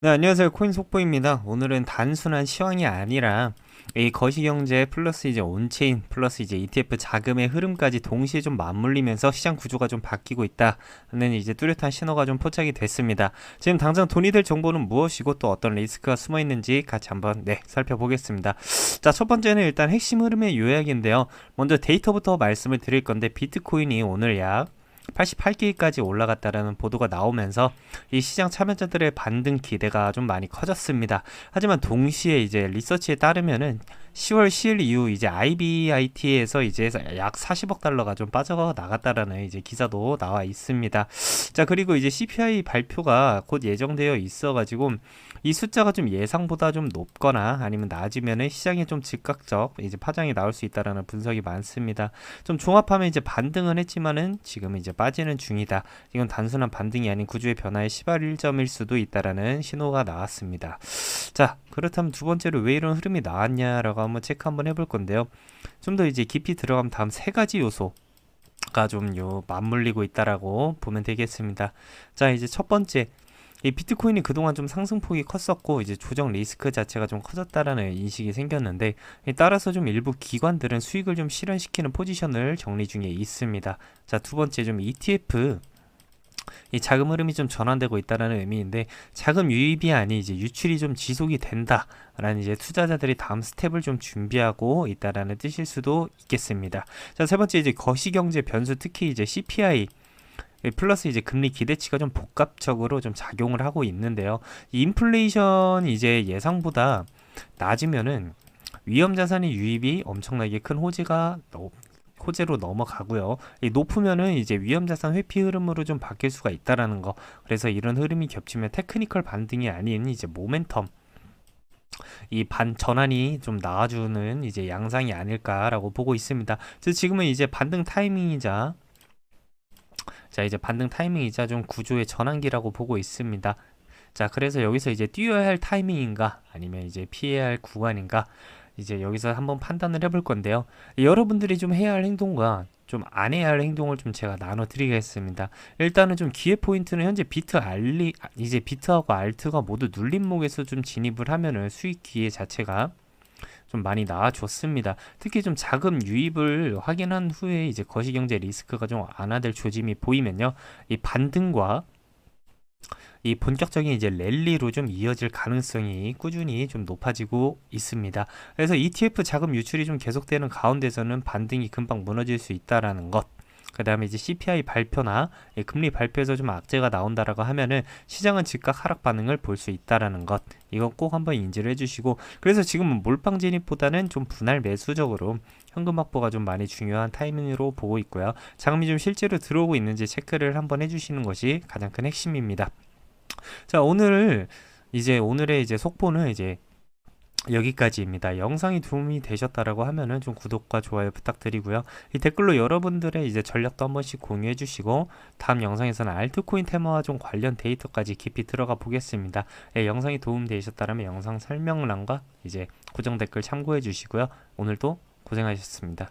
네, 안녕하세요. 코인 속보입니다. 오늘은 단순한 시황이 아니라 이 거시경제 플러스 이제 온체인 플러스 이제 ETF 자금의 흐름까지 동시에 좀 맞물리면서 시장 구조가 좀 바뀌고 있다는 이제 뚜렷한 신호가 좀 포착이 됐습니다. 지금 당장 돈이 될 정보는 무엇이고 또 어떤 리스크가 숨어 있는지 같이 한번 살펴보겠습니다. 자, 첫 번째는 일단 핵심 흐름의 요약인데요. 먼저 데이터부터 말씀을 드릴 건데 비트코인이 오늘 약 88개까지 올라갔다라는 보도가 나오면서 이 시장 참여자들의 반등 기대가 좀 많이 커졌습니다. 하지만 동시에 이제 리서치에 따르면은 10월 10일 이후 이제 IBIT에서 이제 약 40억 달러가 좀 빠져나갔다라는 이제 기사도 나와 있습니다. 자, 그리고 이제 CPI 발표가 곧 예정되어 있어가지고 이 숫자가 좀 예상보다 좀 높거나 아니면 낮으면은 시장에 좀 즉각적 이제 파장이 나올 수 있다라는 분석이 많습니다. 좀 종합하면 이제 반등은 했지만은 지금 이제 빠지는 중이다. 이건 단순한 반등이 아닌 구조의 변화의 시발점일 수도 있다라는 신호가 나왔습니다. 자, 그렇다면 두 번째로 왜 이런 흐름이 나왔냐라고 한번 체크 한번 해볼 건데요. 좀 더 이제 깊이 들어가면 다음 세 가지 요소가 좀 맞물리고 있다라고 보면 되겠습니다. 자, 이제 첫 번째, 이 비트코인이 그동안 좀 상승폭이 컸었고 이제 조정 리스크 자체가 좀 커졌다라는 인식이 생겼는데, 따라서 좀 일부 기관들은 수익을 좀 실현시키는 포지션을 정리 중에 있습니다. 자, 두 번째, 좀 ETF 이 자금 흐름이 좀 전환되고 있다는 의미인데, 자금 유입이 아닌 이제 유출이 좀 지속이 된다라는 이제 투자자들이 다음 스텝을 좀 준비하고 있다라는 뜻일 수도 있겠습니다. 자, 세 번째, 이제 거시경제 변수, 특히 이제 CPI 플러스 이제 금리 기대치가 좀 복합적으로 좀 작용을 하고 있는데요. 이 인플레이션 이제 예상보다 낮으면은 위험 자산의 유입이 엄청나게 큰 호재로 넘어가고요. 이 높으면은 이제 위험 자산 회피 흐름으로 좀 바뀔 수가 있다라는 거. 그래서 이런 흐름이 겹치면 테크니컬 반등이 아닌 이제 모멘텀, 이 전환이 좀 나와주는 이제 양상이 아닐까라고 보고 있습니다. 그래서 지금은 이제 반등 타이밍이자 이제 반등 타이밍이자 좀 구조의 전환기라고 보고 있습니다. 자, 그래서 여기서 이제 뛰어야 할 타이밍인가 아니면 이제 피해야 할 구간인가, 이제 여기서 한번 판단을 해볼 건데요. 여러분들이 좀 해야 할 행동과 좀 안 해야 할 행동을 좀 제가 나눠 드리겠습니다. 일단은 좀 기회 포인트는 현재 이제 비트하고 알트가 모두 눌림목에서 좀 진입을 하면은 수익 기회 자체가 좀 많이 나아졌습니다. 특히 좀 자금 유입을 확인한 후에 이제 거시경제 리스크가 좀 완화될 조짐이 보이면요, 이 반등과 이 본격적인 이제 랠리로 좀 이어질 가능성이 꾸준히 좀 높아지고 있습니다. 그래서 ETF 자금 유출이 좀 계속되는 가운데서는 반등이 금방 무너질 수 있다라는 것. 그 다음에 이제 CPI 발표나 금리 발표에서 좀 악재가 나온다라고 하면은 시장은 즉각 하락 반응을 볼 수 있다라는 것. 이건 꼭 한번 인지를 해주시고, 그래서 지금은 몰빵 진입보다는 좀 분할 매수적으로 현금 확보가 좀 많이 중요한 타이밍으로 보고 있고요. 자금이 좀 실제로 들어오고 있는지 체크를 한번 해주시는 것이 가장 큰 핵심입니다. 자, 오늘의 이제 속보는 이제 여기까지입니다. 영상이 도움이 되셨다라고 하면은 좀 구독과 좋아요 부탁드리고요. 이 댓글로 여러분들의 이제 전략도 한 번씩 공유해 주시고, 다음 영상에서는 알트코인 테마와 좀 관련 데이터까지 깊이 들어가 보겠습니다. 영상이 도움되셨다면 영상 설명란과 이제 고정 댓글 참고해 주시고요. 오늘도 고생하셨습니다.